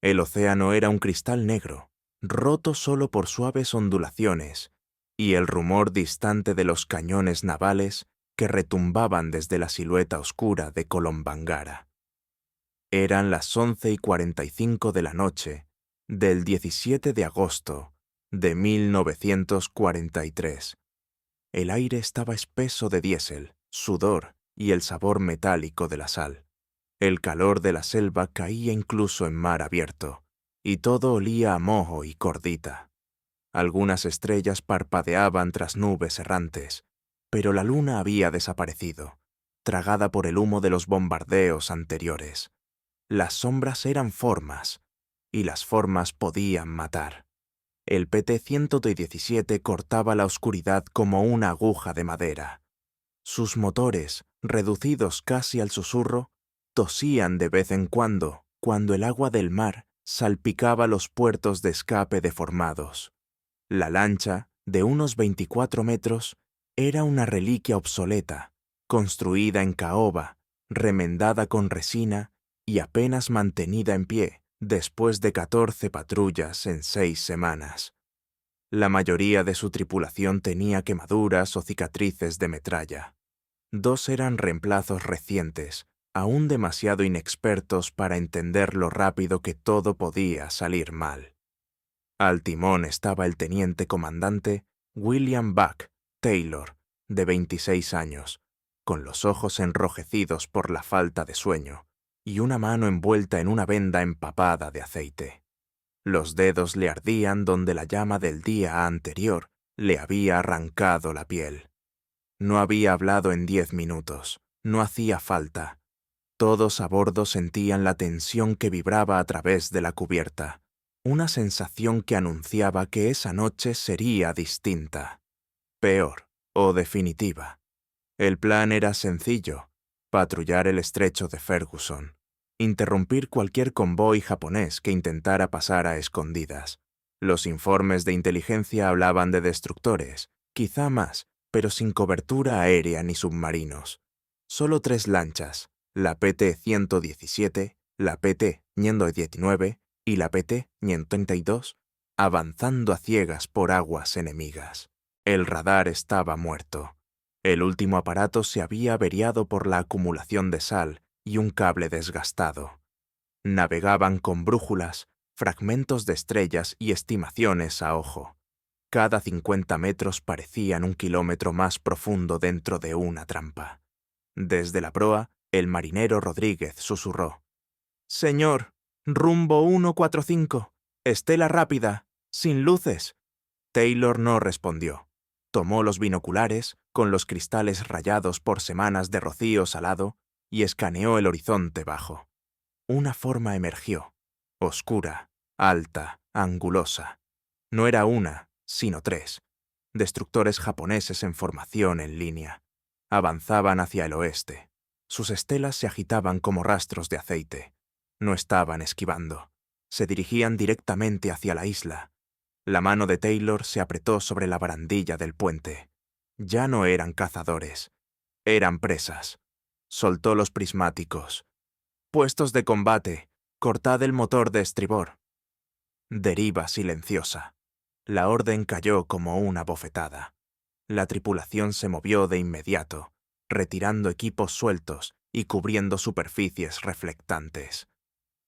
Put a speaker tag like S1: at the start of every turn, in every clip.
S1: El océano era un cristal negro, roto solo por suaves ondulaciones, y el rumor distante de los cañones navales que retumbaban desde la silueta oscura de Kolombangara. Eran las 11:45 de la noche del 17 de agosto de 1943. El aire estaba espeso de diésel, sudor y el sabor metálico de la sal. El calor de la selva caía incluso en mar abierto, y todo olía a moho y cordita. Algunas estrellas parpadeaban tras nubes errantes, pero la luna había desaparecido, tragada por el humo de los bombardeos anteriores. Las sombras eran formas, y las formas podían matar. El PT-117 cortaba la oscuridad como una aguja de madera. Sus motores, reducidos casi al susurro, tosían de vez en cuando el agua del mar salpicaba los puertos de escape deformados. La lancha, de unos 24 metros, era una reliquia obsoleta, construida en caoba, remendada con resina y apenas mantenida en pie después de 14 patrullas en 6 semanas. La mayoría de su tripulación tenía quemaduras o cicatrices de metralla. 2 eran reemplazos recientes, aún demasiado inexpertos para entender lo rápido que todo podía salir mal. Al timón estaba el teniente comandante William Buck Taylor, de 26 años, con los ojos enrojecidos por la falta de sueño y una mano envuelta en una venda empapada de aceite. Los dedos le ardían donde la llama del día anterior le había arrancado la piel. No había hablado en 10 minutos, no hacía falta. Todos a bordo sentían la tensión que vibraba a través de la cubierta, una sensación que anunciaba que esa noche sería distinta, peor o definitiva. El plan era sencillo: patrullar el estrecho de Ferguson, interrumpir cualquier convoy japonés que intentara pasar a escondidas. Los informes de inteligencia hablaban de destructores, quizá más, pero sin cobertura aérea ni submarinos. Solo 3 lanchas, la PT-117, la PT-119 y la PT-132, avanzando a ciegas por aguas enemigas. El radar estaba muerto. El último aparato se había averiado por la acumulación de sal y un cable desgastado. Navegaban con brújulas, fragmentos de estrellas y estimaciones a ojo. Cada 50 metros parecían 1 kilómetro más profundo dentro de una trampa. Desde la proa, el marinero Rodríguez susurró: «Señor, rumbo 145, estela rápida, sin luces». Taylor no respondió. Tomó los binoculares, con los cristales rayados por semanas de rocío salado, y escaneó el horizonte bajo. Una forma emergió, oscura, alta, angulosa. No era una, sino 3. Destructores japoneses en formación en línea. Avanzaban hacia el oeste. Sus estelas se agitaban como rastros de aceite. No estaban esquivando. Se dirigían directamente hacia la isla. La mano de Taylor se apretó sobre la barandilla del puente. Ya no eran cazadores. Eran presas. Soltó los prismáticos. «Puestos de combate, cortad el motor de estribor». Deriva silenciosa. La orden cayó como una bofetada. La tripulación se movió de inmediato, retirando equipos sueltos y cubriendo superficies reflectantes.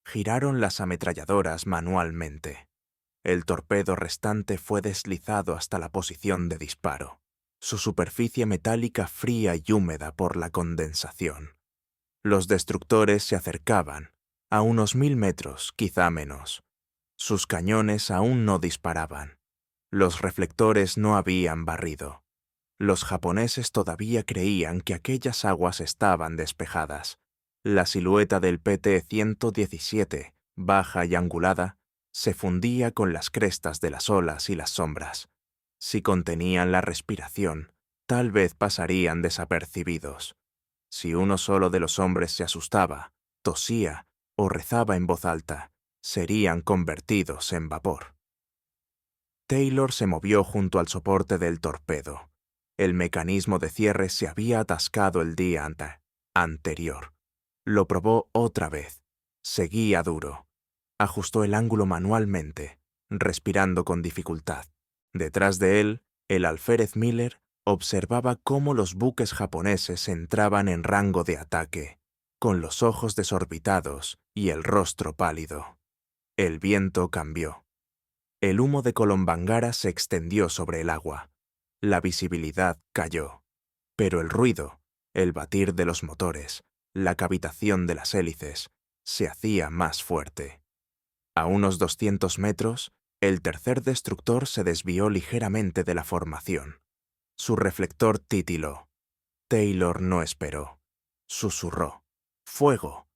S1: Giraron las ametralladoras manualmente. El torpedo restante fue deslizado hasta la posición de disparo, su superficie metálica fría y húmeda por la condensación. Los destructores se acercaban, a unos 1000 metros, quizá menos. Sus cañones aún no disparaban. Los reflectores no habían barrido. Los japoneses todavía creían que aquellas aguas estaban despejadas. La silueta del PT-117, baja y angulada, se fundía con las crestas de las olas y las sombras. Si contenían la respiración, tal vez pasarían desapercibidos. Si uno solo de los hombres se asustaba, tosía o rezaba en voz alta, serían convertidos en vapor. Taylor se movió junto al soporte del torpedo. El mecanismo de cierre se había atascado el día anterior. Lo probó otra vez. Seguía duro. Ajustó el ángulo manualmente, respirando con dificultad. Detrás de él, el alférez Miller observaba cómo los buques japoneses entraban en rango de ataque, con los ojos desorbitados y el rostro pálido. El viento cambió. El humo de Kolombangara se extendió sobre el agua. La visibilidad cayó. Pero el ruido, el batir de los motores, la cavitación de las hélices, se hacía más fuerte. A unos 200 metros, el tercer destructor se desvió ligeramente de la formación. Su reflector titiló. Taylor no esperó. Susurró. ¡Fuego!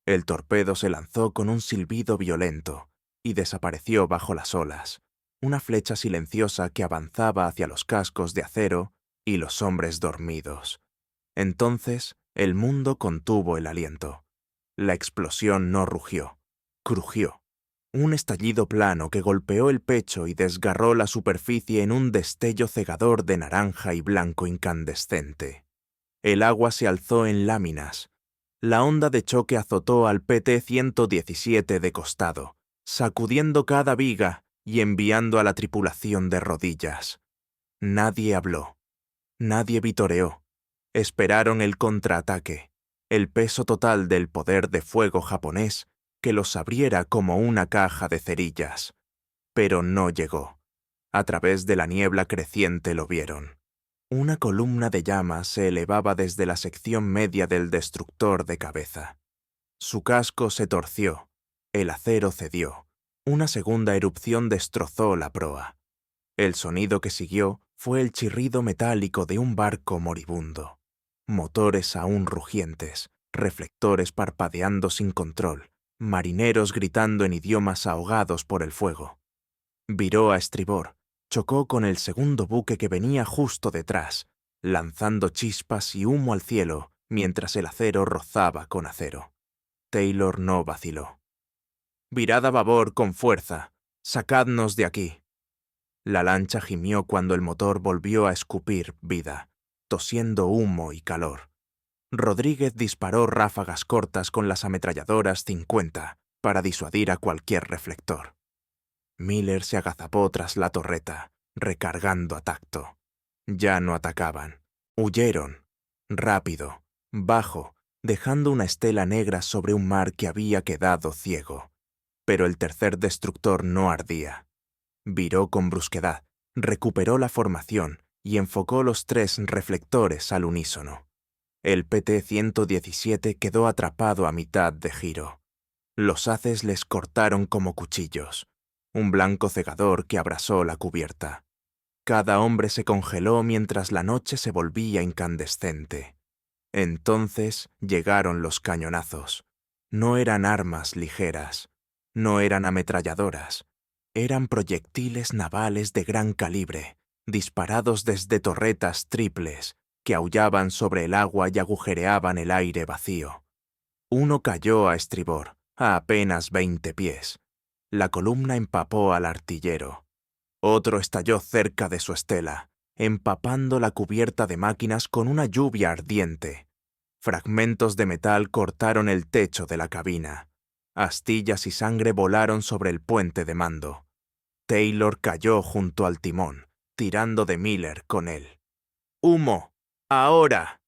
S1: El torpedo se lanzó con un silbido violento y desapareció bajo las olas, una flecha silenciosa que avanzaba hacia los cascos de acero y los hombres dormidos. Entonces, el mundo contuvo el aliento. La explosión no rugió, crujió. Un estallido plano que golpeó el pecho y desgarró la superficie en un destello cegador de naranja y blanco incandescente. El agua se alzó en láminas. La onda de choque azotó al PT-117 de costado, sacudiendo cada viga y enviando a la tripulación de rodillas. Nadie habló. Nadie vitoreó. Esperaron el contraataque, el peso total del poder de fuego japonés que los abriera como una caja de cerillas. Pero no llegó. A través de la niebla creciente lo vieron. Una columna de llamas se elevaba desde la sección media del destructor de cabeza. Su casco se torció, el acero cedió. Una segunda erupción destrozó la proa. El sonido que siguió fue el chirrido metálico de un barco moribundo. Motores aún rugientes, reflectores parpadeando sin control, marineros gritando en idiomas ahogados por el fuego. Viró a estribor, chocó con el segundo buque que venía justo detrás, lanzando chispas y humo al cielo mientras el acero rozaba con acero. Taylor no vaciló. «Virad a babor con fuerza, sacadnos de aquí». La lancha gimió cuando el motor volvió a escupir vida, tosiendo humo y calor. Rodríguez disparó ráfagas cortas con las ametralladoras 50 para disuadir a cualquier reflector. Miller se agazapó tras la torreta, recargando a tacto. Ya no atacaban. Huyeron. Rápido, bajo, dejando una estela negra sobre un mar que había quedado ciego. Pero el tercer destructor no ardía. Viró con brusquedad, recuperó la formación y enfocó los 3 reflectores al unísono. El PT-117 quedó atrapado a mitad de giro. Los haces les cortaron como cuchillos. Un blanco cegador que abrasó la cubierta. Cada hombre se congeló mientras la noche se volvía incandescente. Entonces llegaron los cañonazos. No eran armas ligeras, no eran ametralladoras. Eran proyectiles navales de gran calibre, disparados desde torretas triples, que aullaban sobre el agua y agujereaban el aire vacío. Uno cayó a estribor, a apenas 20 pies. La columna empapó al artillero. Otro estalló cerca de su estela, empapando la cubierta de máquinas con una lluvia ardiente. Fragmentos de metal cortaron el techo de la cabina. Astillas y sangre volaron sobre el puente de mando. Taylor cayó junto al timón, tirando de Miller con él. ¡Humo! ¡Ahora!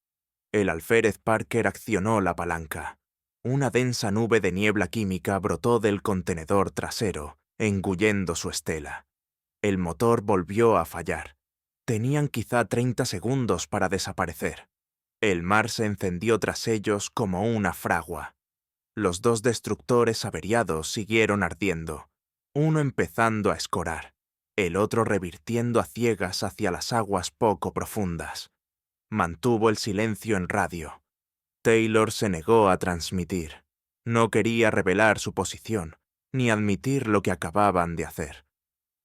S1: El alférez Parker accionó la palanca. Una densa nube de niebla química brotó del contenedor trasero, engullendo su estela. El motor volvió a fallar. Tenían quizá 30 segundos para desaparecer. El mar se encendió tras ellos como una fragua. Los 2 destructores averiados siguieron ardiendo, uno empezando a escorar, el otro revirtiendo a ciegas hacia las aguas poco profundas. Mantuvo el silencio en radio. Taylor se negó a transmitir. No quería revelar su posición, ni admitir lo que acababan de hacer.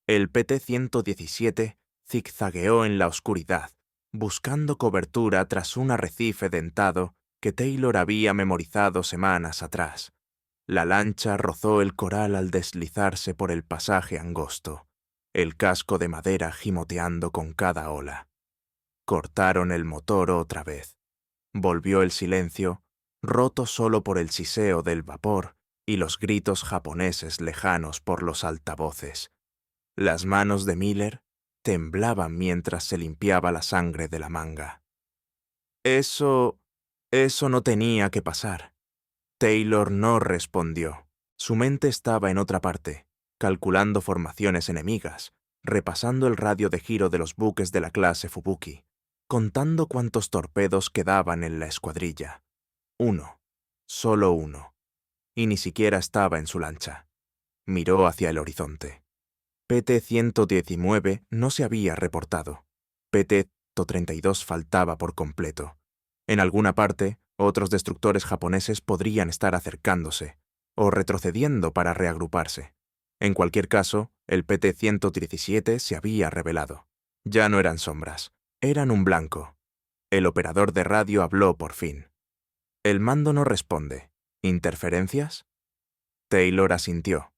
S1: El PT-117 zigzagueó en la oscuridad, buscando cobertura tras un arrecife dentado que Taylor había memorizado semanas atrás. La lancha rozó el coral al deslizarse por el pasaje angosto, el casco de madera gimoteando con cada ola. Cortaron el motor otra vez. Volvió el silencio, roto solo por el siseo del vapor y los gritos japoneses lejanos por los altavoces. Las manos de Miller temblaban mientras se limpiaba la sangre de la manga. Eso no tenía que pasar. Taylor no respondió. Su mente estaba en otra parte, calculando formaciones enemigas, repasando el radio de giro de los buques de la clase Fubuki, contando cuántos torpedos quedaban en la escuadrilla. 1, solo 1. Y ni siquiera estaba en su lancha. Miró hacia el horizonte. PT-119 no se había reportado. PT-132 faltaba por completo. En alguna parte, otros destructores japoneses podrían estar acercándose, o retrocediendo para reagruparse. En cualquier caso, el PT-117 se había revelado. Ya no eran sombras, eran un blanco. El operador de radio habló por fin. El mando no responde. ¿Interferencias? Taylor asintió.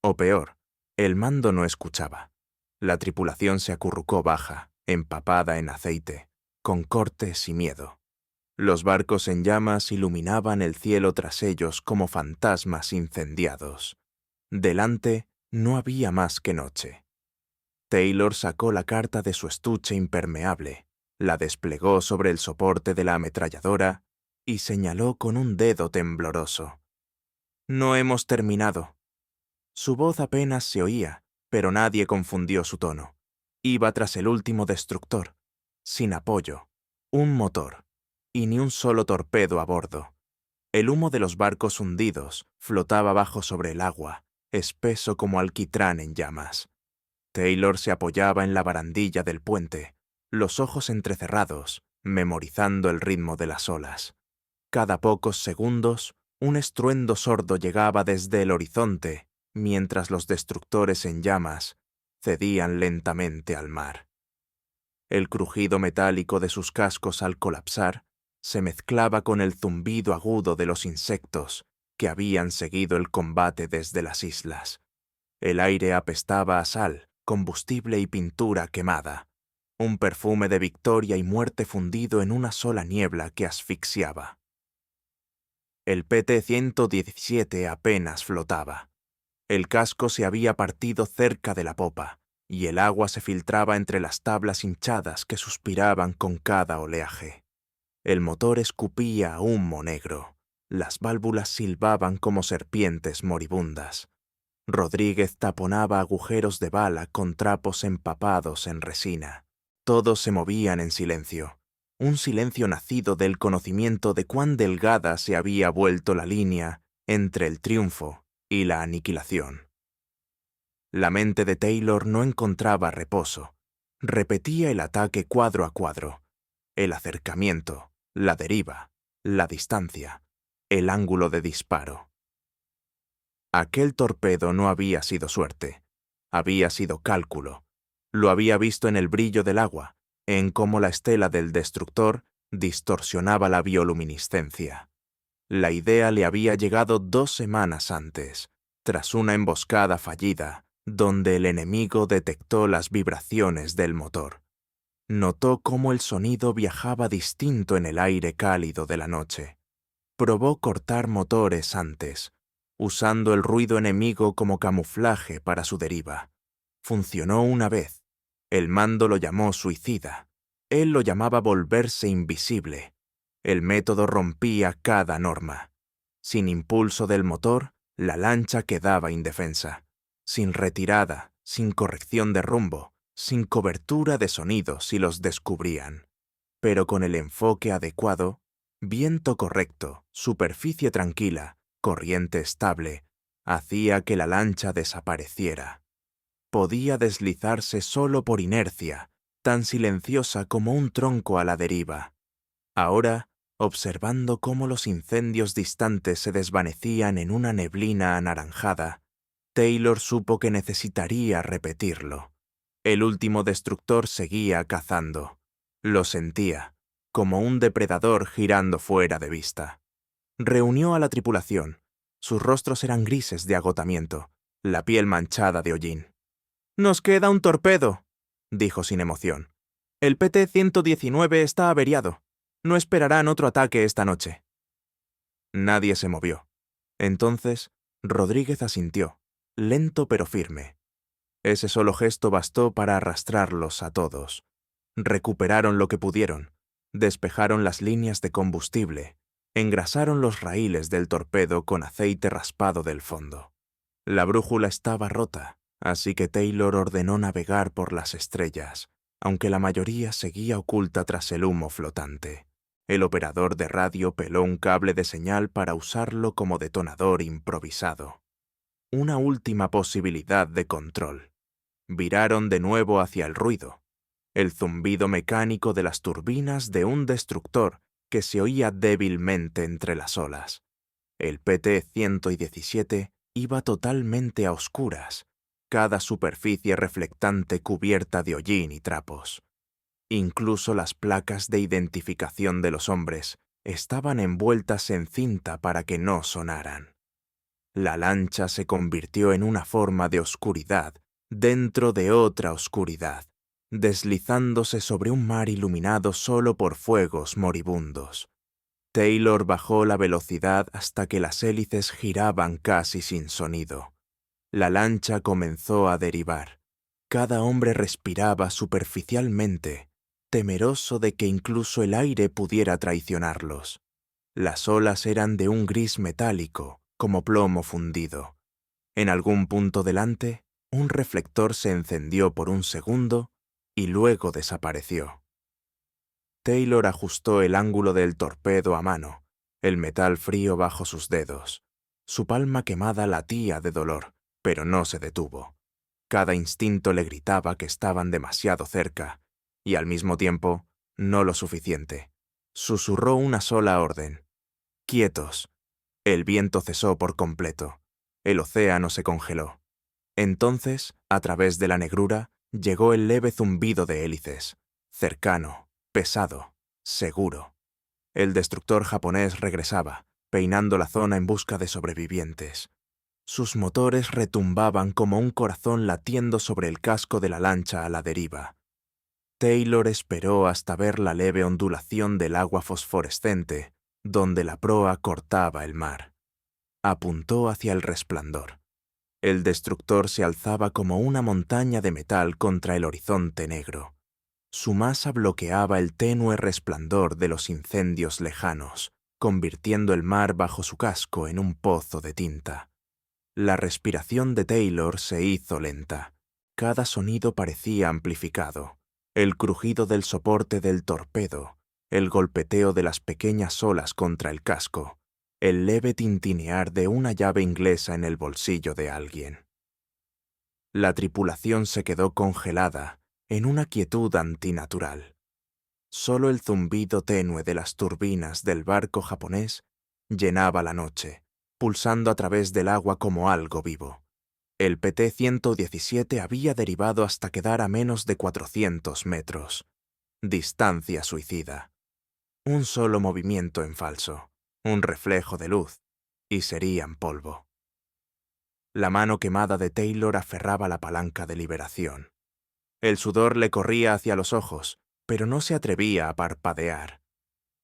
S1: O peor, el mando no escuchaba. La tripulación se acurrucó baja, empapada en aceite, con cortes y miedo. Los barcos en llamas iluminaban el cielo tras ellos como fantasmas incendiados. Delante no había más que noche. Taylor sacó la carta de su estuche impermeable, la desplegó sobre el soporte de la ametralladora y señaló con un dedo tembloroso. «No hemos terminado». Su voz apenas se oía, pero nadie confundió su tono. Iba tras el último destructor, sin apoyo, un motor, y ni un solo torpedo a bordo. El humo de los barcos hundidos flotaba bajo sobre el agua, espeso como alquitrán en llamas. Taylor se apoyaba en la barandilla del puente, los ojos entrecerrados, memorizando el ritmo de las olas. Cada pocos segundos, un estruendo sordo llegaba desde el horizonte, mientras los destructores en llamas cedían lentamente al mar. El crujido metálico de sus cascos al colapsar se mezclaba con el zumbido agudo de los insectos que habían seguido el combate desde las islas. El aire apestaba a sal, combustible y pintura quemada, un perfume de victoria y muerte fundido en una sola niebla que asfixiaba. El PT-117 apenas flotaba. El casco se había partido cerca de la popa, y el agua se filtraba entre las tablas hinchadas que suspiraban con cada oleaje. El motor escupía humo negro. Las válvulas silbaban como serpientes moribundas. Rodríguez taponaba agujeros de bala con trapos empapados en resina. Todos se movían en silencio. Un silencio nacido del conocimiento de cuán delgada se había vuelto la línea entre el triunfo y la aniquilación. La mente de Taylor no encontraba reposo. Repetía el ataque cuadro a cuadro, el acercamiento, la deriva, la distancia, el ángulo de disparo. Aquel torpedo no había sido suerte, había sido cálculo. Lo había visto en el brillo del agua, en cómo la estela del destructor distorsionaba la bioluminiscencia. La idea le había llegado 2 semanas antes, tras una emboscada fallida, donde el enemigo detectó las vibraciones del motor. Notó cómo el sonido viajaba distinto en el aire cálido de la noche. Probó cortar motores antes, usando el ruido enemigo como camuflaje para su deriva. Funcionó una vez. El mando lo llamó suicida. Él lo llamaba volverse invisible. El método rompía cada norma. Sin impulso del motor, la lancha quedaba indefensa. Sin retirada, sin corrección de rumbo, sin cobertura de sonidos si los descubrían. Pero con el enfoque adecuado, viento correcto, superficie tranquila, corriente estable, hacía que la lancha desapareciera. Podía deslizarse solo por inercia, tan silenciosa como un tronco a la deriva. Ahora, observando cómo los incendios distantes se desvanecían en una neblina anaranjada, Taylor supo que necesitaría repetirlo. El último destructor seguía cazando. Lo sentía, como un depredador girando fuera de vista. Reunió a la tripulación. Sus rostros eran grises de agotamiento, la piel manchada de hollín. «Nos queda un torpedo», dijo sin emoción. «El PT-119 está averiado. No esperarán otro ataque esta noche». Nadie se movió. Entonces, Rodríguez asintió, lento pero firme. Ese solo gesto bastó para arrastrarlos a todos. Recuperaron lo que pudieron, despejaron las líneas de combustible, engrasaron los raíles del torpedo con aceite raspado del fondo. La brújula estaba rota, así que Taylor ordenó navegar por las estrellas, aunque la mayoría seguía oculta tras el humo flotante. El operador de radio peló un cable de señal para usarlo como detonador improvisado. Una última posibilidad de control. Viraron de nuevo hacia el ruido, el zumbido mecánico de las turbinas de un destructor que se oía débilmente entre las olas. El PT-117 iba totalmente a oscuras, cada superficie reflectante cubierta de hollín y trapos. Incluso las placas de identificación de los hombres estaban envueltas en cinta para que no sonaran. La lancha se convirtió en una forma de oscuridad dentro de otra oscuridad, deslizándose sobre un mar iluminado solo por fuegos moribundos. Taylor bajó la velocidad hasta que las hélices giraban casi sin sonido. La lancha comenzó a derivar. Cada hombre respiraba superficialmente, temeroso de que incluso el aire pudiera traicionarlos. Las olas eran de un gris metálico, como plomo fundido. En algún punto delante, un reflector se encendió por un segundo y luego desapareció. Taylor ajustó el ángulo del torpedo a mano, el metal frío bajo sus dedos. Su palma quemada latía de dolor, pero no se detuvo. Cada instinto le gritaba que estaban demasiado cerca, y al mismo tiempo, no lo suficiente. Susurró una sola orden. «Quietos». El viento cesó por completo. El océano se congeló. Entonces, a través de la negrura, llegó el leve zumbido de hélices. Cercano, pesado, seguro. El destructor japonés regresaba, peinando la zona en busca de sobrevivientes. Sus motores retumbaban como un corazón latiendo sobre el casco de la lancha a la deriva. Taylor esperó hasta ver la leve ondulación del agua fosforescente, donde la proa cortaba el mar. Apuntó hacia el resplandor. El destructor se alzaba como una montaña de metal contra el horizonte negro. Su masa bloqueaba el tenue resplandor de los incendios lejanos, convirtiendo el mar bajo su casco en un pozo de tinta. La respiración de Taylor se hizo lenta. Cada sonido parecía amplificado. El crujido del soporte del torpedo, el golpeteo de las pequeñas olas contra el casco, el leve tintinear de una llave inglesa en el bolsillo de alguien. La tripulación se quedó congelada en una quietud antinatural. Solo el zumbido tenue de las turbinas del barco japonés llenaba la noche, pulsando a través del agua como algo vivo. El PT-117 había derivado hasta quedar a menos de 400 metros. Distancia suicida. Un solo movimiento en falso, un reflejo de luz, y serían polvo. La mano quemada de Taylor aferraba la palanca de liberación. El sudor le corría hacia los ojos, pero no se atrevía a parpadear.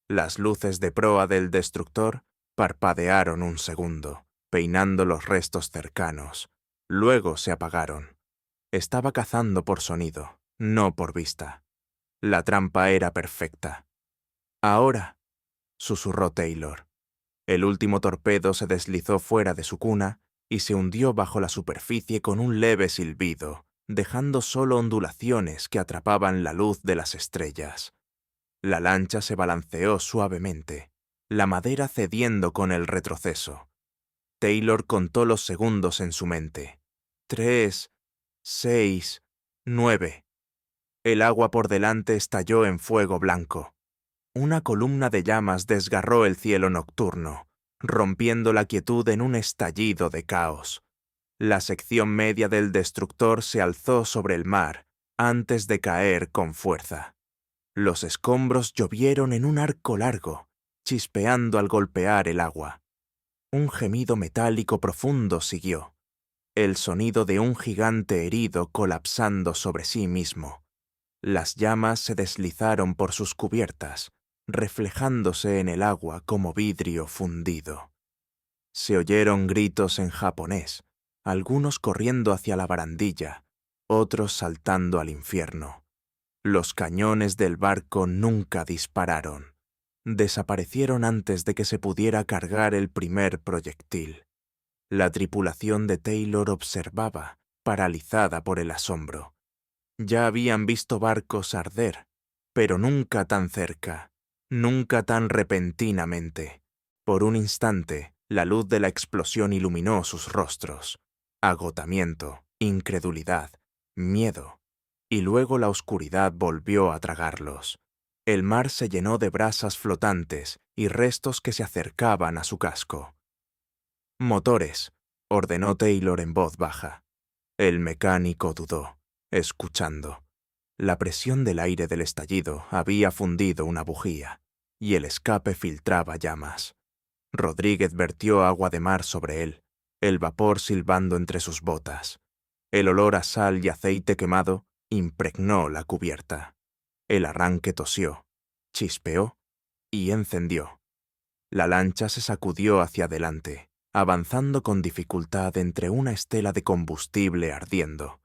S1: Las luces de proa del destructor parpadearon un segundo, peinando los restos cercanos. Luego se apagaron. Estaba cazando por sonido, no por vista. La trampa era perfecta. «Ahora», susurró Taylor. El último torpedo se deslizó fuera de su cuna y se hundió bajo la superficie con un leve silbido, dejando solo ondulaciones que atrapaban la luz de las estrellas. La lancha se balanceó suavemente, la madera cediendo con el retroceso. Taylor contó los segundos en su mente. 3, 6, 9. El agua por delante estalló en fuego blanco. Una columna de llamas desgarró el cielo nocturno, rompiendo la quietud en un estallido de caos. La sección media del destructor se alzó sobre el mar antes de caer con fuerza. Los escombros llovieron en un arco largo, chispeando al golpear el agua. Un gemido metálico profundo siguió, el sonido de un gigante herido colapsando sobre sí mismo. Las llamas se deslizaron por sus cubiertas, reflejándose en el agua como vidrio fundido. Se oyeron gritos en japonés, algunos corriendo hacia la barandilla, otros saltando al infierno. Los cañones del barco nunca dispararon. Desaparecieron antes de que se pudiera cargar el primer proyectil. La tripulación de Taylor observaba, paralizada por el asombro. Ya habían visto barcos arder, pero nunca tan cerca, nunca tan repentinamente. Por un instante, la luz de la explosión iluminó sus rostros. Agotamiento, incredulidad, miedo. Y luego la oscuridad volvió a tragarlos. El mar se llenó de brasas flotantes y restos que se acercaban a su casco. «Motores», ordenó Taylor en voz baja. El mecánico dudó, escuchando. La presión del aire del estallido había fundido una bujía, y el escape filtraba llamas. Rodríguez vertió agua de mar sobre él, el vapor silbando entre sus botas. El olor a sal y aceite quemado impregnó la cubierta. El arranque tosió, chispeó y encendió. La lancha se sacudió hacia adelante, avanzando con dificultad entre una estela de combustible ardiendo.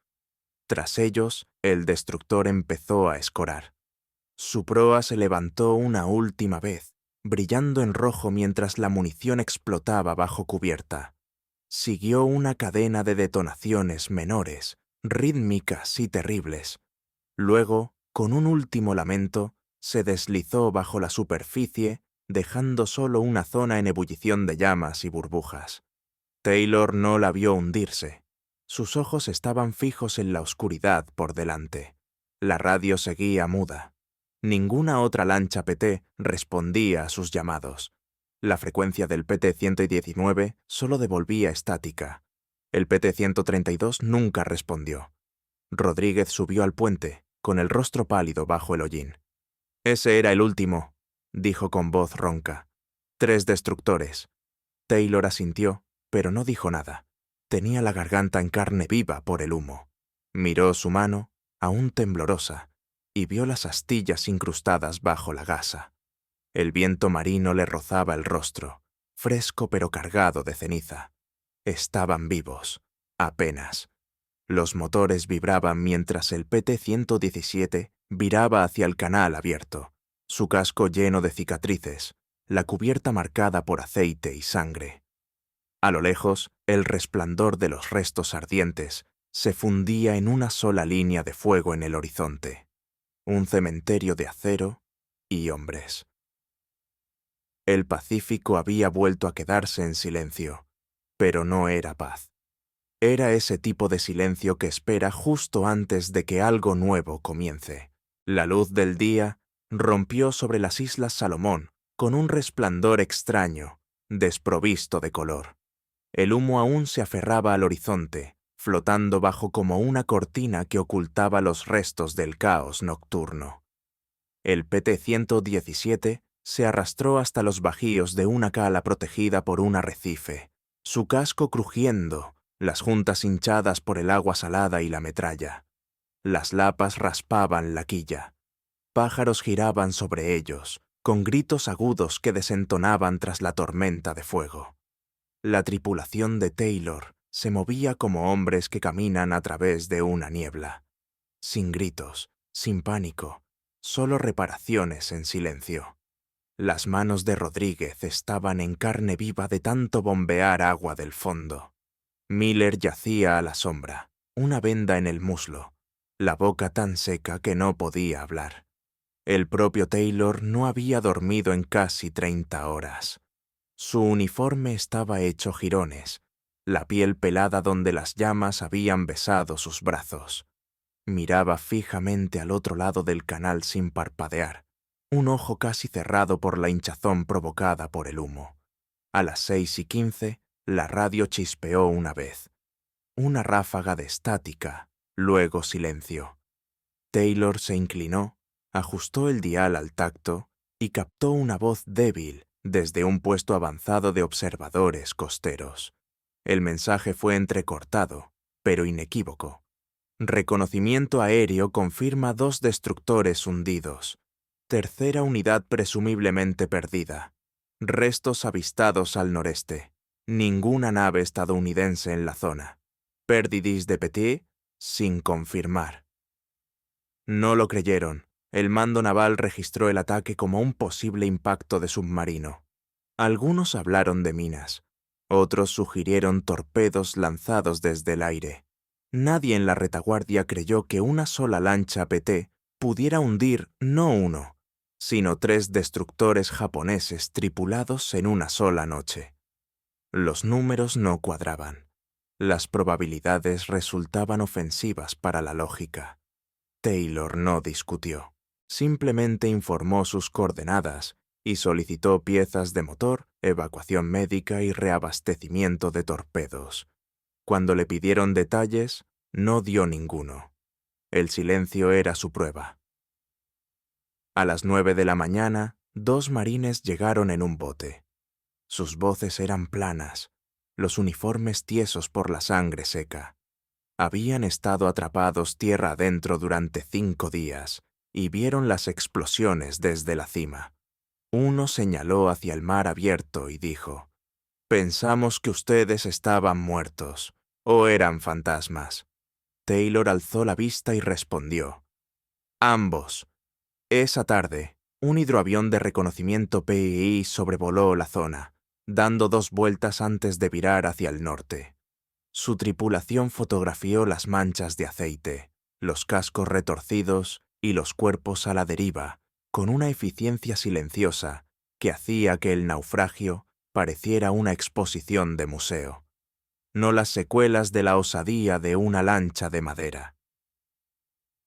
S1: Tras ellos, el destructor empezó a escorar. Su proa se levantó una última vez, brillando en rojo mientras la munición explotaba bajo cubierta. Siguió una cadena de detonaciones menores, rítmicas y terribles. Luego, con un último lamento, se deslizó bajo la superficie, dejando solo una zona en ebullición de llamas y burbujas. Taylor no la vio hundirse. Sus ojos estaban fijos en la oscuridad por delante. La radio seguía muda. Ninguna otra lancha PT respondía a sus llamados. La frecuencia del PT-119 solo devolvía estática. El PT-132 nunca respondió. Rodríguez subió al puente, con el rostro pálido bajo el hollín. «Ese era el último», dijo con voz ronca. «3 destructores». Taylor asintió, pero no dijo nada. Tenía la garganta en carne viva por el humo. Miró su mano, aún temblorosa, y vio las astillas incrustadas bajo la gasa. El viento marino le rozaba el rostro, fresco pero cargado de ceniza. Estaban vivos, apenas. Los motores vibraban mientras el PT-117 viraba hacia el canal abierto, su casco lleno de cicatrices, la cubierta marcada por aceite y sangre. A lo lejos, el resplandor de los restos ardientes se fundía en una sola línea de fuego en el horizonte. Un cementerio de acero y hombres. El Pacífico había vuelto a quedarse en silencio, pero no era paz. Era ese tipo de silencio que espera justo antes de que algo nuevo comience. La luz del día rompió sobre las Islas Salomón con un resplandor extraño, desprovisto de color. El humo aún se aferraba al horizonte, flotando bajo como una cortina que ocultaba los restos del caos nocturno. El PT-117 se arrastró hasta los bajíos de una cala protegida por un arrecife, su casco crujiendo, las juntas hinchadas por el agua salada y la metralla. Las lapas raspaban la quilla. Pájaros giraban sobre ellos, con gritos agudos que desentonaban tras la tormenta de fuego. La tripulación de Taylor se movía como hombres que caminan a través de una niebla. Sin gritos, sin pánico, solo reparaciones en silencio. Las manos de Rodríguez estaban en carne viva de tanto bombear agua del fondo. Miller yacía a la sombra, una venda en el muslo, la boca tan seca que no podía hablar. El propio Taylor no había dormido en casi 30 horas. Su uniforme estaba hecho jirones, la piel pelada donde las llamas habían besado sus brazos. Miraba fijamente al otro lado del canal sin parpadear, un ojo casi cerrado por la hinchazón provocada por el humo. A las 6:15, la radio chispeó una vez. Una ráfaga de estática, luego silencio. Taylor se inclinó, ajustó el dial al tacto y captó una voz débil desde un puesto avanzado de observadores costeros. El mensaje fue entrecortado, pero inequívoco. Reconocimiento aéreo confirma 2 destructores hundidos. Tercera unidad presumiblemente perdida. Restos avistados al noreste. Ninguna nave estadounidense en la zona. Perdidis de Petit, sin confirmar. No lo creyeron. El mando naval registró el ataque como un posible impacto de submarino. Algunos hablaron de minas. Otros sugirieron torpedos lanzados desde el aire. Nadie en la retaguardia creyó que una sola lancha PT pudiera hundir no uno, sino 3 destructores japoneses tripulados en una sola noche. Los números no cuadraban. Las probabilidades resultaban ofensivas para la lógica. Taylor no discutió. Simplemente informó sus coordenadas y solicitó piezas de motor, evacuación médica y reabastecimiento de torpedos. Cuando le pidieron detalles, no dio ninguno. El silencio era su prueba. A las 9 de la mañana, 2 marines llegaron en un bote. Sus voces eran planas, los uniformes tiesos por la sangre seca. Habían estado atrapados tierra adentro durante 5 días y vieron las explosiones desde la cima. Uno señaló hacia el mar abierto y dijo: «Pensamos que ustedes estaban muertos, o eran fantasmas». Taylor alzó la vista y respondió: «Ambos». Esa tarde, un hidroavión de reconocimiento PII sobrevoló la zona, dando 2 vueltas antes de virar hacia el norte. Su tripulación fotografió las manchas de aceite, los cascos retorcidos y los cuerpos a la deriva, con una eficiencia silenciosa que hacía que el naufragio pareciera una exposición de museo, no las secuelas de la osadía de una lancha de madera.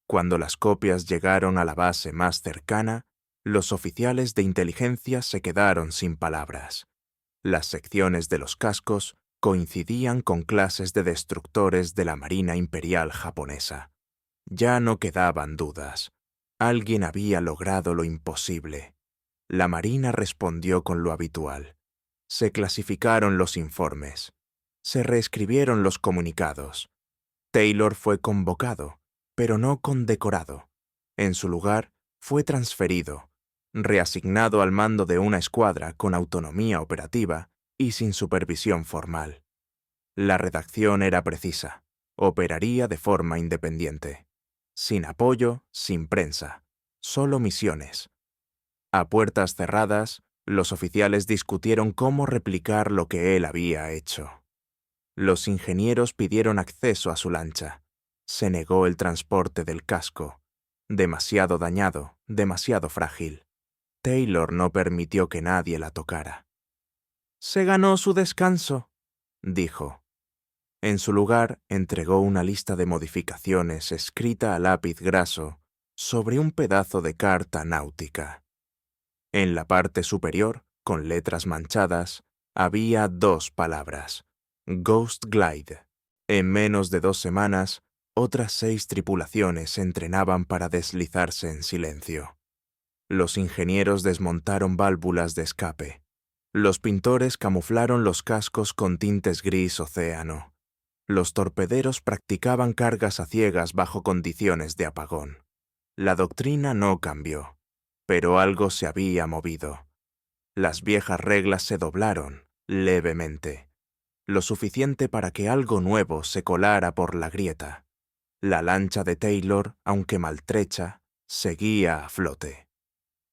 S1: Cuando las copias llegaron a la base más cercana, los oficiales de inteligencia se quedaron sin palabras. Las secciones de los cascos coincidían con clases de destructores de la Marina Imperial japonesa. Ya no quedaban dudas. Alguien había logrado lo imposible. La Marina respondió con lo habitual. Se clasificaron los informes. Se reescribieron los comunicados. Taylor fue convocado, pero no condecorado. En su lugar, fue transferido, reasignado al mando de una escuadra con autonomía operativa y sin supervisión formal. La redacción era precisa. Operaría de forma independiente. Sin apoyo, sin prensa. Solo misiones. A puertas cerradas, los oficiales discutieron cómo replicar lo que él había hecho. Los ingenieros pidieron acceso a su lancha. Se negó el transporte del casco. Demasiado dañado, demasiado frágil. Taylor no permitió que nadie la tocara. «Se ganó su descanso», dijo. En su lugar, entregó una lista de modificaciones escrita a lápiz graso sobre un pedazo de carta náutica. En la parte superior, con letras manchadas, había 2 palabras: Ghost Glide. En menos de 2 semanas, otras 6 tripulaciones se entrenaban para deslizarse en silencio. Los ingenieros desmontaron válvulas de escape. Los pintores camuflaron los cascos con tintes gris océano. Los torpederos practicaban cargas a ciegas bajo condiciones de apagón. La doctrina no cambió, pero algo se había movido. Las viejas reglas se doblaron, levemente, lo suficiente para que algo nuevo se colara por la grieta. La lancha de Taylor, aunque maltrecha, seguía a flote.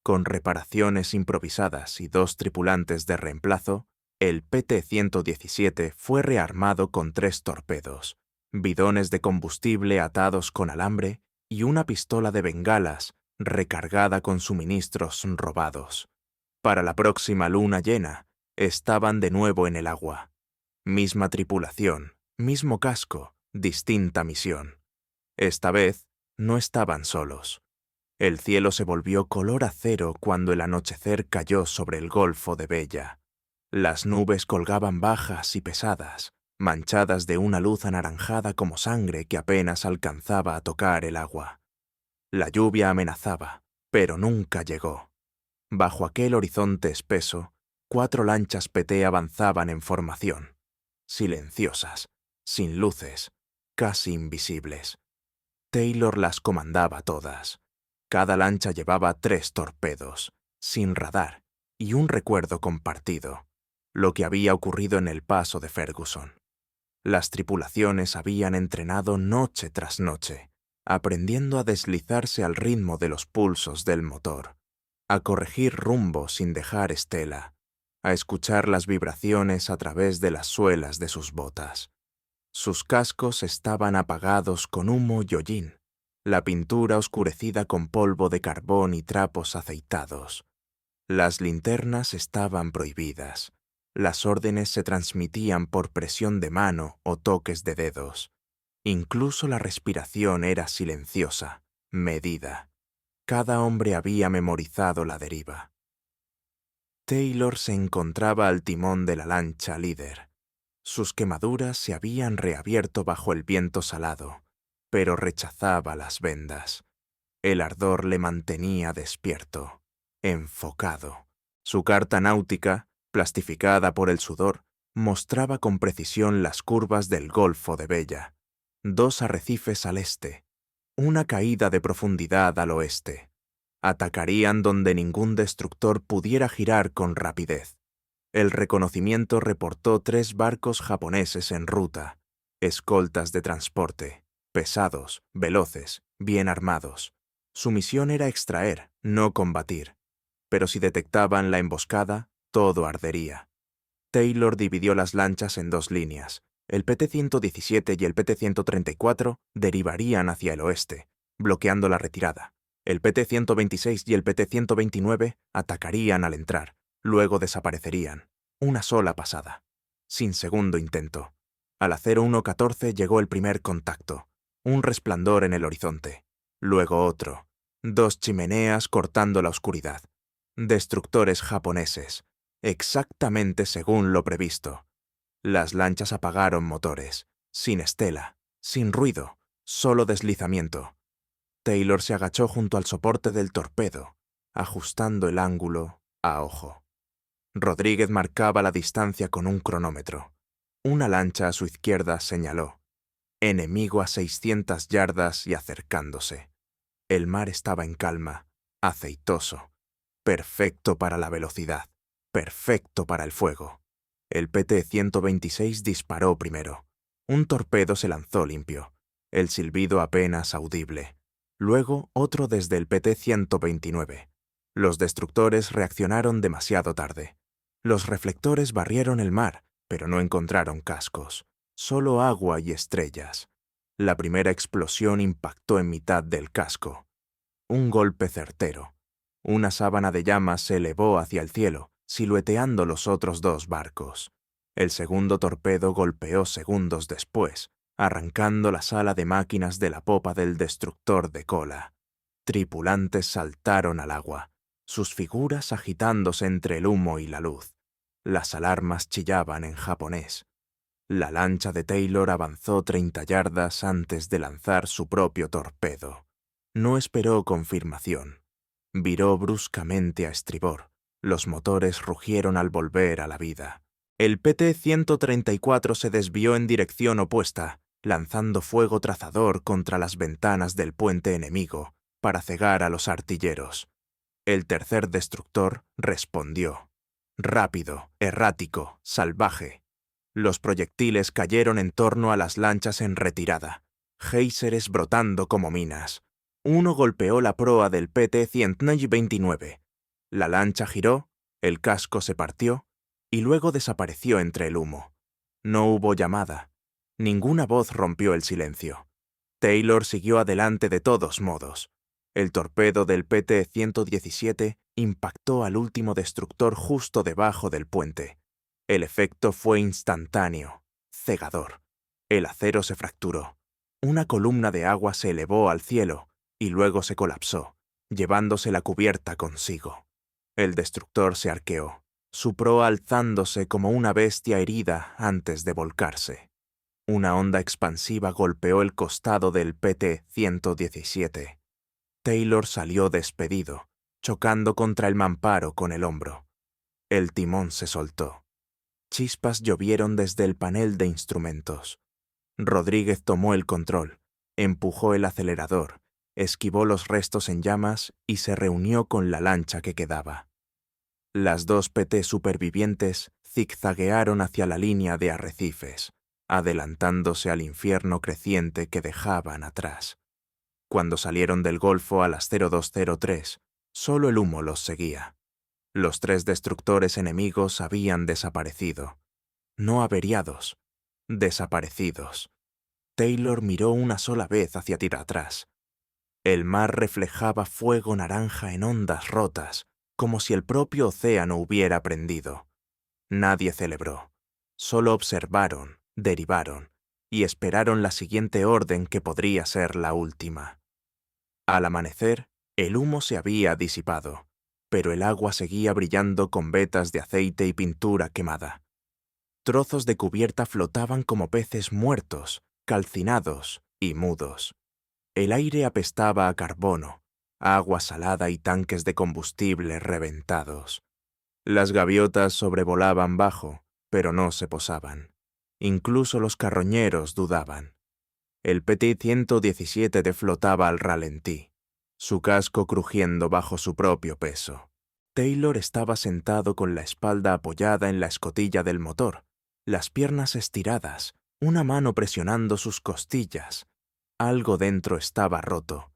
S1: Con reparaciones improvisadas y 2 tripulantes de reemplazo, el PT-117 fue rearmado con 3 torpedos, bidones de combustible atados con alambre y una pistola de bengalas recargada con suministros robados. Para la próxima luna llena, estaban de nuevo en el agua. Misma tripulación, mismo casco, distinta misión. Esta vez, no estaban solos. El cielo se volvió color acero cuando el anochecer cayó sobre el Golfo de Bella. Las nubes colgaban bajas y pesadas, manchadas de una luz anaranjada como sangre que apenas alcanzaba a tocar el agua. La lluvia amenazaba, pero nunca llegó. Bajo aquel horizonte espeso, 4 lanchas PT avanzaban en formación, silenciosas, sin luces, casi invisibles. Taylor las comandaba todas. Cada lancha llevaba 3 torpedos, sin radar, y un recuerdo compartido. lo que había ocurrido en el paso de Ferguson. Las tripulaciones habían entrenado noche tras noche, aprendiendo a deslizarse al ritmo de los pulsos del motor, a corregir rumbo sin dejar estela, a escuchar las vibraciones a través de las suelas de sus botas. Sus cascos estaban apagados con humo y hollín, la pintura oscurecida con polvo de carbón y trapos aceitados. Las linternas estaban prohibidas. Las órdenes se transmitían por presión de mano o toques de dedos. Incluso la respiración era silenciosa, medida. Cada hombre había memorizado la deriva. Taylor se encontraba al timón de la lancha líder. Sus quemaduras se habían reabierto bajo el viento salado, pero rechazaba las vendas. El ardor le mantenía despierto, enfocado. Su carta náutica, plastificada por el sudor, mostraba con precisión las curvas del Golfo de Bella, 2 arrecifes al este, una caída de profundidad al oeste. Atacarían donde ningún destructor pudiera girar con rapidez. El reconocimiento reportó 3 barcos japoneses en ruta, escoltas de transporte, pesados, veloces, bien armados. Su misión era extraer, no combatir. Pero si detectaban la emboscada, todo ardería. Taylor dividió las lanchas en 2 líneas. El PT-117 y el PT-134 derivarían hacia el oeste, bloqueando la retirada. El PT-126 y el PT-129 atacarían al entrar, luego desaparecerían. Una sola pasada. Sin segundo intento. Al 0114 llegó el primer contacto. Un resplandor en el horizonte. Luego otro. 2 chimeneas cortando la oscuridad. Destructores japoneses. Exactamente según lo previsto. Las lanchas apagaron motores. Sin estela. Sin ruido. Solo deslizamiento. Taylor se agachó junto al soporte del torpedo, ajustando el ángulo a ojo. Rodríguez marcaba la distancia con un cronómetro. Una lancha a su izquierda señaló. Enemigo a 600 yardas y acercándose. El mar estaba en calma, aceitoso. Perfecto para la velocidad, perfecto para el fuego. El PT-126 disparó primero. Un torpedo se lanzó limpio, el silbido apenas audible. Luego otro desde el PT-129. Los destructores reaccionaron demasiado tarde. Los reflectores barrieron el mar, pero no encontraron cascos, solo agua y estrellas. La primera explosión impactó en mitad del casco. Un golpe certero. Una sábana de llamas se elevó hacia el cielo, silueteando los otros 2 barcos. El segundo torpedo golpeó segundos después, arrancando la sala de máquinas de la popa del destructor de cola. Tripulantes saltaron al agua, sus figuras agitándose entre el humo y la luz. Las alarmas chillaban en japonés. La lancha de Taylor avanzó 30 yardas antes de lanzar su propio torpedo. No esperó confirmación. Viró bruscamente a estribor. Los motores rugieron al volver a la vida. El PT-134 se desvió en dirección opuesta, lanzando fuego trazador contra las ventanas del puente enemigo para cegar a los artilleros. El tercer destructor respondió. Rápido, errático, salvaje. Los proyectiles cayeron en torno a las lanchas en retirada, géiseres brotando como minas. Uno golpeó la proa del PT-129. La lancha giró, el casco se partió y luego desapareció entre el humo. No hubo llamada. Ninguna voz rompió el silencio. Taylor siguió adelante de todos modos. El torpedo del PT-117 impactó al último destructor justo debajo del puente. El efecto fue instantáneo, cegador. El acero se fracturó. Una columna de agua se elevó al cielo y luego se colapsó, llevándose la cubierta consigo. El destructor se arqueó, su proa alzándose como una bestia herida antes de volcarse. Una onda expansiva golpeó el costado del PT-117. Taylor salió despedido, chocando contra el mamparo con el hombro. El timón se soltó. Chispas llovieron desde el panel de instrumentos. Rodríguez tomó el control, empujó el acelerador, esquivó los restos en llamas y se reunió con la lancha que quedaba. Las 2 PT supervivientes zigzaguearon hacia la línea de arrecifes, adelantándose al infierno creciente que dejaban atrás. Cuando salieron del Golfo a las 0203, solo el humo los seguía. Los 3 destructores enemigos habían desaparecido. No averiados, desaparecidos. Taylor miró una sola vez hacia tierra atrás. El mar reflejaba fuego naranja en ondas rotas, como si el propio océano hubiera prendido. Nadie celebró. Solo observaron, derivaron, y esperaron la siguiente orden que podría ser la última. Al amanecer, el humo se había disipado, pero el agua seguía brillando con vetas de aceite y pintura quemada. Trozos de cubierta flotaban como peces muertos, calcinados y mudos. El aire apestaba a carbono, agua salada y tanques de combustible reventados. Las gaviotas sobrevolaban bajo, pero no se posaban. Incluso los carroñeros dudaban. El Petit 117 flotaba al ralentí, su casco crujiendo bajo su propio peso. Taylor estaba sentado con la espalda apoyada en la escotilla del motor, las piernas estiradas, una mano presionando sus costillas. Algo dentro estaba roto.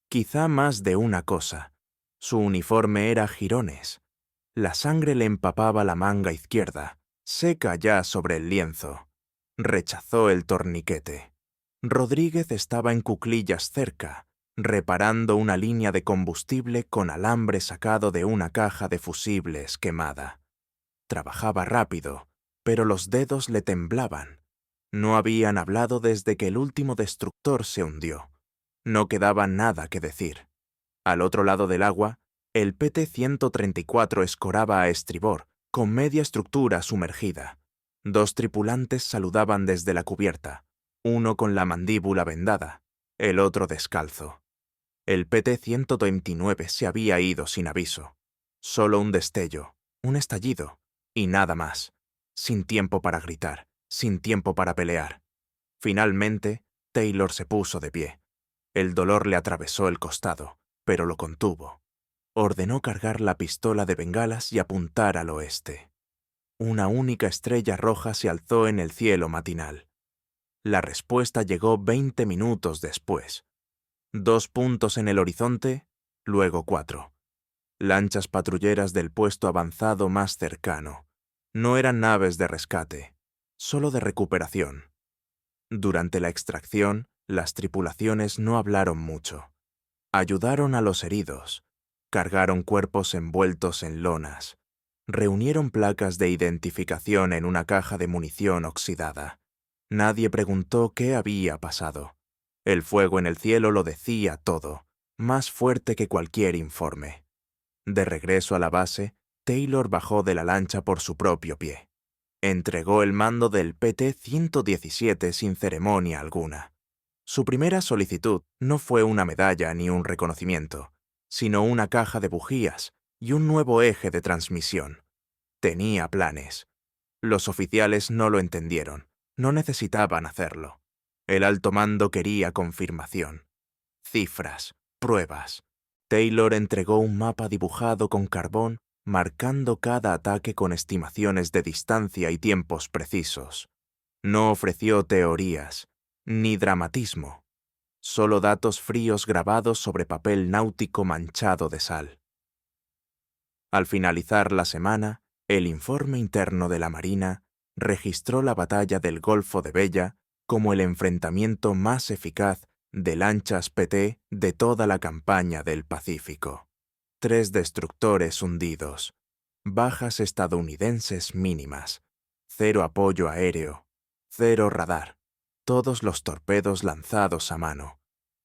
S1: Quizá más de una cosa. Su uniforme era jirones. La sangre le empapaba la manga izquierda, seca ya sobre el lienzo. Rechazó el torniquete. Rodríguez estaba en cuclillas cerca, reparando una línea de combustible con alambre sacado de una caja de fusibles quemada. Trabajaba rápido, pero los dedos le temblaban. No habían hablado desde que el último destructor se hundió. No quedaba nada que decir. Al otro lado del agua, el PT-134 escoraba a estribor, con media estructura sumergida. 2 tripulantes saludaban desde la cubierta, uno con la mandíbula vendada, el otro descalzo. El PT-129 se había ido sin aviso. Solo un destello, un estallido, y nada más. Sin tiempo para gritar, sin tiempo para pelear. Finalmente, Taylor se puso de pie. El dolor le atravesó el costado, pero lo contuvo. Ordenó cargar la pistola de bengalas y apuntar al oeste. Una única estrella roja se alzó en el cielo matinal. La respuesta llegó 20 minutos después. 2 puntos en el horizonte, luego 4. Lanchas patrulleras del puesto avanzado más cercano. No eran naves de rescate, solo de recuperación. Durante la extracción, las tripulaciones no hablaron mucho. Ayudaron a los heridos, cargaron cuerpos envueltos en lonas, reunieron placas de identificación en una caja de munición oxidada. Nadie preguntó qué había pasado. El fuego en el cielo lo decía todo, más fuerte que cualquier informe. De regreso a la base, Taylor bajó de la lancha por su propio pie. Entregó el mando del PT-117 sin ceremonia alguna. Su primera solicitud no fue una medalla ni un reconocimiento, sino una caja de bujías y un nuevo eje de transmisión. Tenía planes. Los oficiales no lo entendieron, no necesitaban hacerlo. El alto mando quería confirmación. Cifras, pruebas. Taylor entregó un mapa dibujado con carbón, marcando cada ataque con estimaciones de distancia y tiempos precisos. No ofreció teorías, ni dramatismo, solo datos fríos grabados sobre papel náutico manchado de sal. Al finalizar la semana, el informe interno de la Marina registró la batalla del Golfo de Bella como el enfrentamiento más eficaz de lanchas PT de toda la campaña del Pacífico. 3 destructores hundidos, bajas estadounidenses mínimas, 0 apoyo aéreo, 0 radar, todos los torpedos lanzados a mano.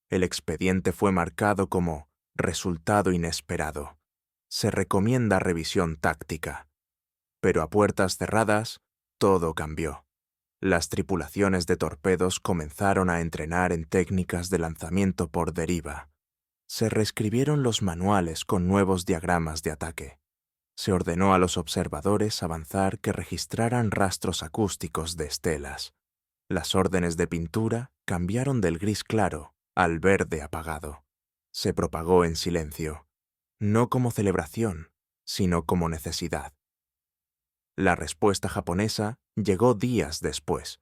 S1: El expediente fue marcado como resultado inesperado. Se recomienda revisión táctica. Pero a puertas cerradas, todo cambió. Las tripulaciones de torpedos comenzaron a entrenar en técnicas de lanzamiento por deriva. Se reescribieron los manuales con nuevos diagramas de ataque. Se ordenó a los observadores avanzar que registraran rastros acústicos de estelas. Las órdenes de pintura cambiaron del gris claro al verde apagado. Se propagó en silencio, no como celebración, sino como necesidad. La respuesta japonesa llegó días después.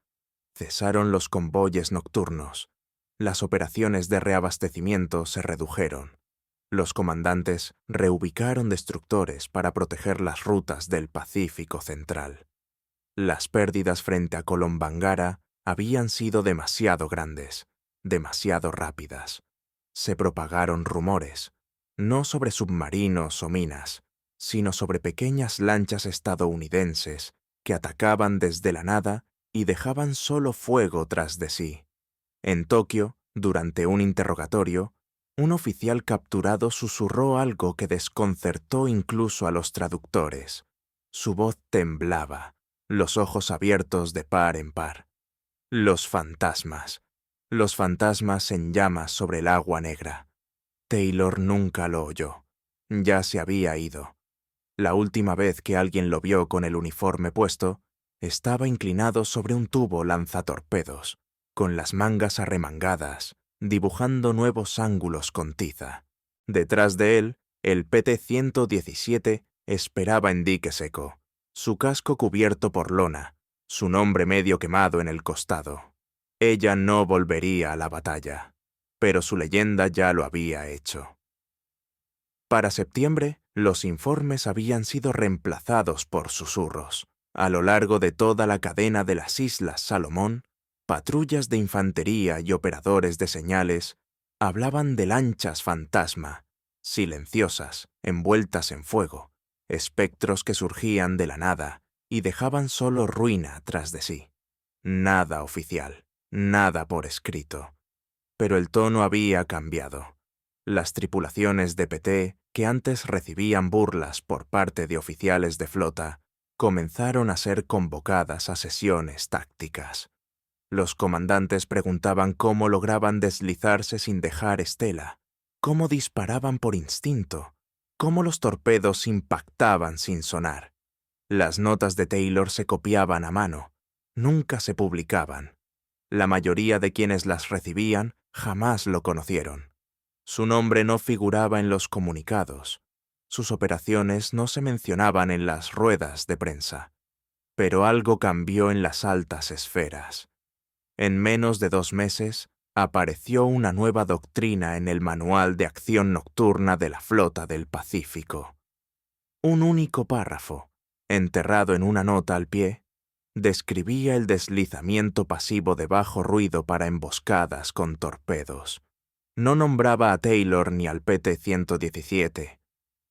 S1: Cesaron los convoyes nocturnos. Las operaciones de reabastecimiento se redujeron. Los comandantes reubicaron destructores para proteger las rutas del Pacífico Central. Las pérdidas frente a Kolombangara habían sido demasiado grandes, demasiado rápidas. Se propagaron rumores, no sobre submarinos o minas, sino sobre pequeñas lanchas estadounidenses que atacaban desde la nada y dejaban solo fuego tras de sí. En Tokio, durante un interrogatorio, un oficial capturado susurró algo que desconcertó incluso a los traductores. Su voz temblaba, los ojos abiertos de par en par. Los fantasmas en llamas sobre el agua negra. Taylor nunca lo oyó. Ya se había ido. La última vez que alguien lo vio con el uniforme puesto, estaba inclinado sobre un tubo lanzatorpedos, con las mangas arremangadas, dibujando nuevos ángulos con tiza. Detrás de él, el PT-117 esperaba en dique seco, su casco cubierto por lona, su nombre medio quemado en el costado. Ella no volvería a la batalla, pero su leyenda ya lo había hecho. Para septiembre, los informes habían sido reemplazados por susurros. A lo largo de toda la cadena de las Islas Salomón, patrullas de infantería y operadores de señales hablaban de lanchas fantasma, silenciosas, envueltas en fuego, espectros que surgían de la nada y dejaban solo ruina tras de sí. Nada oficial, nada por escrito. Pero el tono había cambiado. Las tripulaciones de PT, que antes recibían burlas por parte de oficiales de flota, comenzaron a ser convocadas a sesiones tácticas. Los comandantes preguntaban cómo lograban deslizarse sin dejar estela, cómo disparaban por instinto, cómo los torpedos impactaban sin sonar. Las notas de Taylor se copiaban a mano, nunca se publicaban. La mayoría de quienes las recibían jamás lo conocieron. Su nombre no figuraba en los comunicados. Sus operaciones no se mencionaban en las ruedas de prensa. Pero algo cambió en las altas esferas. En menos de 2 meses, apareció una nueva doctrina en el Manual de Acción Nocturna de la Flota del Pacífico. Un único párrafo, enterrado en una nota al pie, describía el deslizamiento pasivo de bajo ruido para emboscadas con torpedos. No nombraba a Taylor ni al PT-117.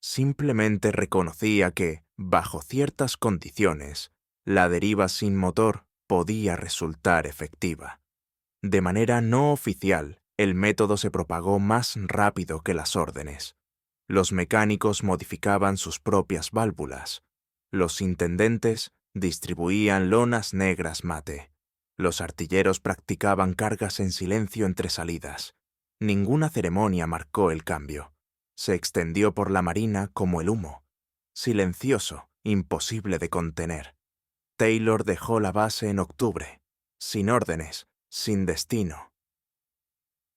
S1: Simplemente reconocía que, bajo ciertas condiciones, la deriva sin motor podía resultar efectiva. De manera no oficial, el método se propagó más rápido que las órdenes. Los mecánicos modificaban sus propias válvulas. Los intendentes distribuían lonas negras mate. Los artilleros practicaban cargas en silencio entre salidas. Ninguna ceremonia marcó el cambio. Se extendió por la marina como el humo. Silencioso, imposible de contener. Taylor dejó la base en octubre, sin órdenes, sin destino.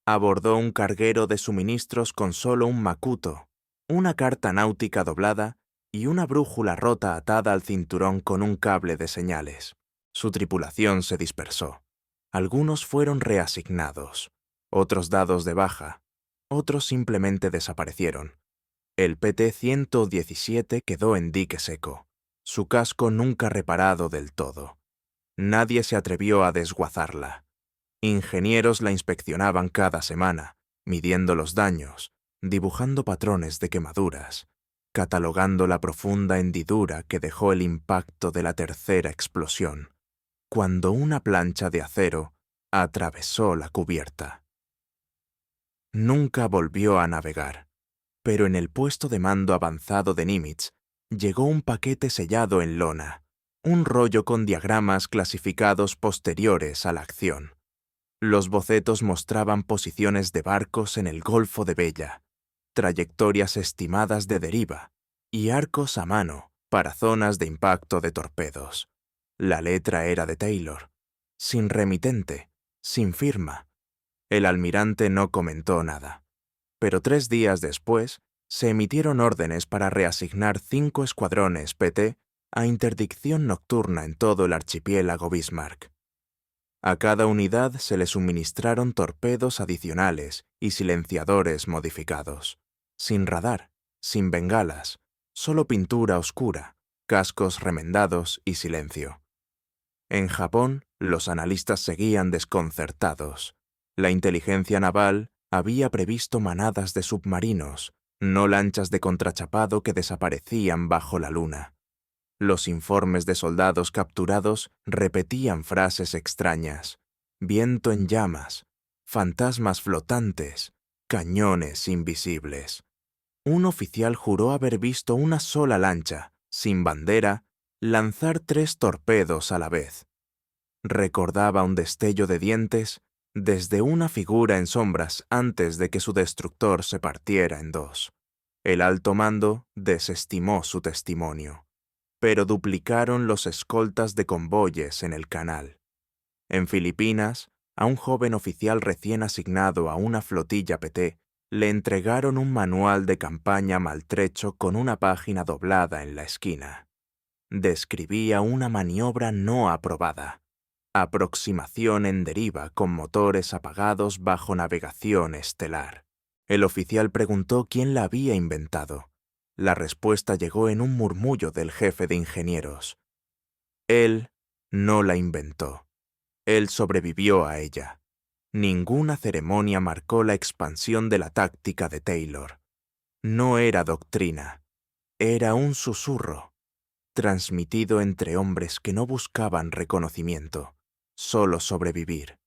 S1: Abordó un carguero de suministros con solo un macuto, una carta náutica doblada y una brújula rota atada al cinturón con un cable de señales. Su tripulación se dispersó. Algunos fueron reasignados, otros dados de baja, otros simplemente desaparecieron. El PT-117 quedó en dique seco, su casco nunca reparado del todo. Nadie se atrevió a desguazarla. Ingenieros la inspeccionaban cada semana, midiendo los daños, dibujando patrones de quemaduras, catalogando la profunda hendidura que dejó el impacto de la tercera explosión, cuando una plancha de acero atravesó la cubierta. Nunca volvió a navegar, pero en el puesto de mando avanzado de Nimitz llegó un paquete sellado en lona, un rollo con diagramas clasificados posteriores a la acción. Los bocetos mostraban posiciones de barcos en el Golfo de Bella, trayectorias estimadas de deriva y arcos a mano para zonas de impacto de torpedos. La letra era de Taylor, sin remitente, sin firma. El almirante no comentó nada, pero 3 días después se emitieron órdenes para reasignar 5 escuadrones PT a interdicción nocturna en todo el archipiélago Bismarck. A cada unidad se le suministraron torpedos adicionales y silenciadores modificados, sin radar, sin bengalas, solo pintura oscura, cascos remendados y silencio. En Japón, los analistas seguían desconcertados. La inteligencia naval había previsto manadas de submarinos, no lanchas de contrachapado que desaparecían bajo la luna. Los informes de soldados capturados repetían frases extrañas: viento en llamas, fantasmas flotantes, cañones invisibles. Un oficial juró haber visto una sola lancha, sin bandera, lanzar 3 torpedos a la vez. Recordaba un destello de dientes desde una figura en sombras antes de que su destructor se partiera en 2. El alto mando desestimó su testimonio, pero duplicaron los escoltas de convoyes en el canal. En Filipinas, a un joven oficial recién asignado a una flotilla PT le entregaron un manual de campaña maltrecho con una página doblada en la esquina. Describía una maniobra no aprobada: aproximación en deriva con motores apagados bajo navegación estelar. El oficial preguntó quién la había inventado. La respuesta llegó en un murmullo del jefe de ingenieros. Él no la inventó. Él sobrevivió a ella. Ninguna ceremonia marcó la expansión de la táctica de Taylor. No era doctrina. Era un susurro, transmitido entre hombres que no buscaban reconocimiento, solo sobrevivir.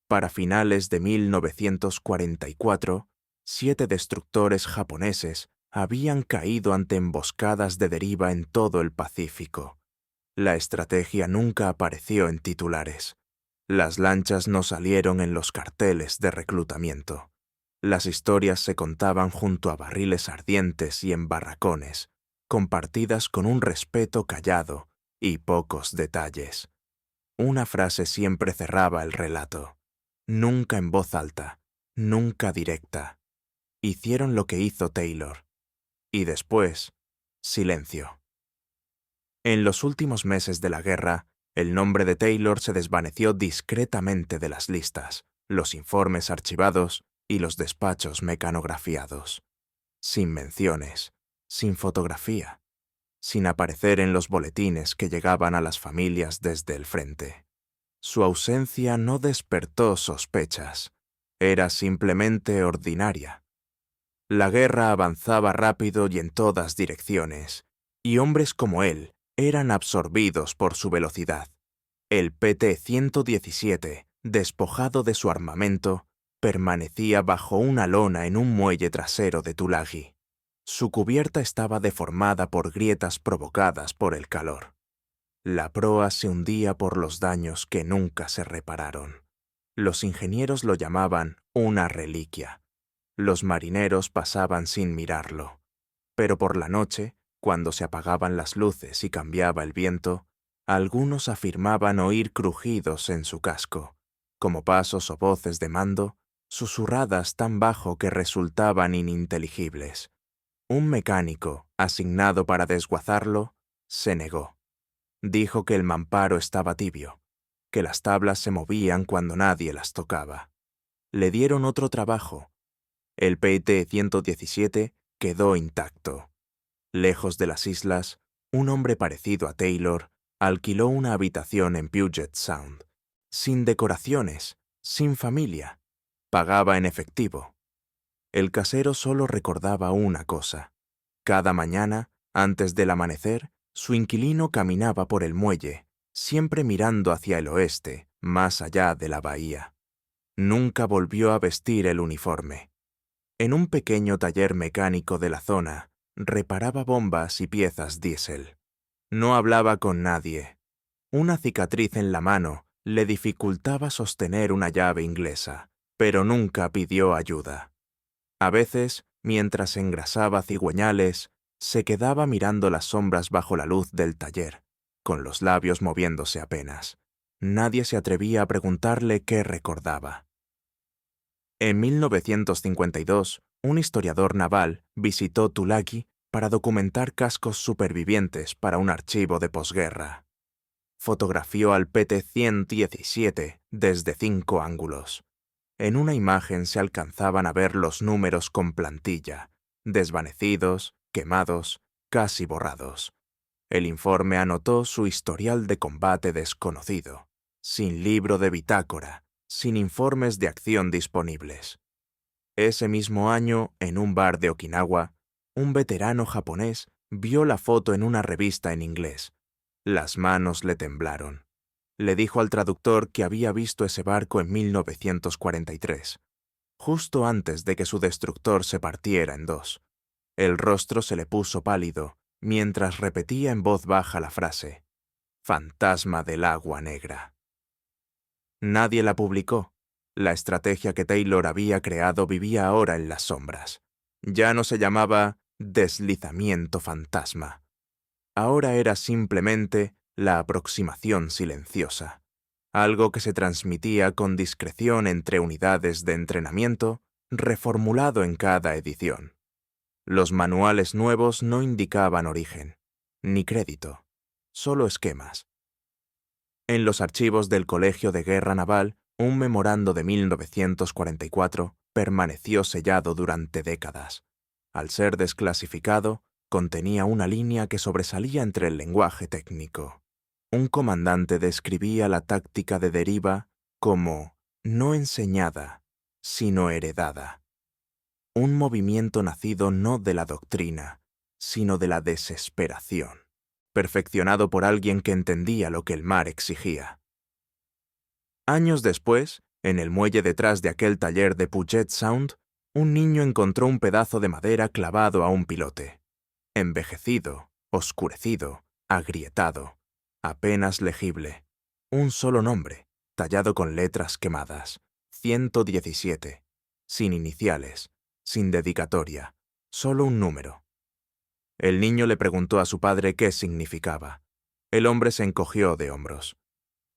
S1: Para finales de 1944, 7 destructores japoneses habían caído ante emboscadas de deriva en todo el Pacífico. La estrategia nunca apareció en titulares. Las lanchas no salieron en los carteles de reclutamiento. Las historias se contaban junto a barriles ardientes y en barracones, compartidas con un respeto callado y pocos detalles. Una frase siempre cerraba el relato. Nunca en voz alta, nunca directa. Hicieron lo que hizo Taylor. Y después, silencio. En los últimos meses de la guerra, el nombre de Taylor se desvaneció discretamente de las listas, los informes archivados y los despachos mecanografiados. Sin menciones, sin fotografía, sin aparecer en los boletines que llegaban a las familias desde el frente. Su ausencia no despertó sospechas. Era simplemente ordinaria. La guerra avanzaba rápido y en todas direcciones, y hombres como él eran absorbidos por su velocidad. El PT-117, despojado de su armamento, permanecía bajo una lona en un muelle trasero de Tulagi. Su cubierta estaba deformada por grietas provocadas por el calor. La proa se hundía por los daños que nunca se repararon. Los ingenieros lo llamaban una reliquia. Los marineros pasaban sin mirarlo. Pero por la noche, cuando se apagaban las luces y cambiaba el viento, algunos afirmaban oír crujidos en su casco, como pasos o voces de mando, susurradas tan bajo que resultaban ininteligibles. Un mecánico, asignado para desguazarlo, se negó. Dijo que el mamparo estaba tibio, que las tablas se movían cuando nadie las tocaba. Le dieron otro trabajo. El PT-117 quedó intacto. Lejos de las islas, un hombre parecido a Taylor alquiló una habitación en Puget Sound, sin decoraciones, sin familia. Pagaba en efectivo. El casero solo recordaba una cosa. Cada mañana, antes del amanecer, su inquilino caminaba por el muelle, siempre mirando hacia el oeste, más allá de la bahía. Nunca volvió a vestir el uniforme. En un pequeño taller mecánico de la zona, reparaba bombas y piezas diésel. No hablaba con nadie. Una cicatriz en la mano le dificultaba sostener una llave inglesa, pero nunca pidió ayuda. A veces, mientras engrasaba cigüeñales, se quedaba mirando las sombras bajo la luz del taller, con los labios moviéndose apenas. Nadie se atrevía a preguntarle qué recordaba. En 1952, un historiador naval visitó Tulagi para documentar cascos supervivientes para un archivo de posguerra. Fotografió al PT-117 desde 5 ángulos. En una imagen se alcanzaban a ver los números con plantilla, desvanecidos, quemados, casi borrados. El informe anotó su historial de combate desconocido, sin libro de bitácora, sin informes de acción disponibles. Ese mismo año, en un bar de Okinawa, un veterano japonés vio la foto en una revista en inglés. Las manos le temblaron. Le dijo al traductor que había visto ese barco en 1943, justo antes de que su destructor se partiera en dos. El rostro se le puso pálido mientras repetía en voz baja la frase: «Fantasma del agua negra». Nadie la publicó. La estrategia que Taylor había creado vivía ahora en las sombras. Ya no se llamaba deslizamiento fantasma. Ahora era simplemente la aproximación silenciosa, algo que se transmitía con discreción entre unidades de entrenamiento, reformulado en cada edición. Los manuales nuevos no indicaban origen, ni crédito, solo esquemas. En los archivos del Colegio de Guerra Naval, un memorando de 1944 permaneció sellado durante décadas. Al ser desclasificado, contenía una línea que sobresalía entre el lenguaje técnico. Un comandante describía la táctica de deriva como no enseñada, sino heredada. Un movimiento nacido no de la doctrina, sino de la desesperación, perfeccionado por alguien que entendía lo que el mar exigía. Años después, en el muelle detrás de aquel taller de Puget Sound, un niño encontró un pedazo de madera clavado a un pilote. Envejecido, oscurecido, agrietado, apenas legible. Un solo nombre, tallado con letras quemadas: 117, sin iniciales, sin dedicatoria, solo un número. El niño le preguntó a su padre qué significaba. El hombre se encogió de hombros.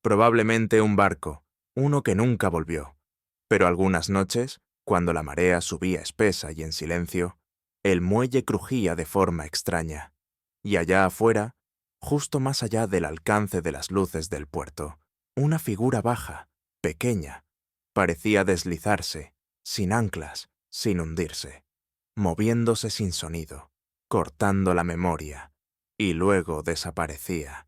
S1: Probablemente un barco, uno que nunca volvió. Pero algunas noches, cuando la marea subía espesa y en silencio, el muelle crujía de forma extraña, y allá afuera, justo más allá del alcance de las luces del puerto, una figura baja, pequeña, parecía deslizarse, sin anclas, sin hundirse, moviéndose sin sonido, cortando la memoria, y luego desaparecía.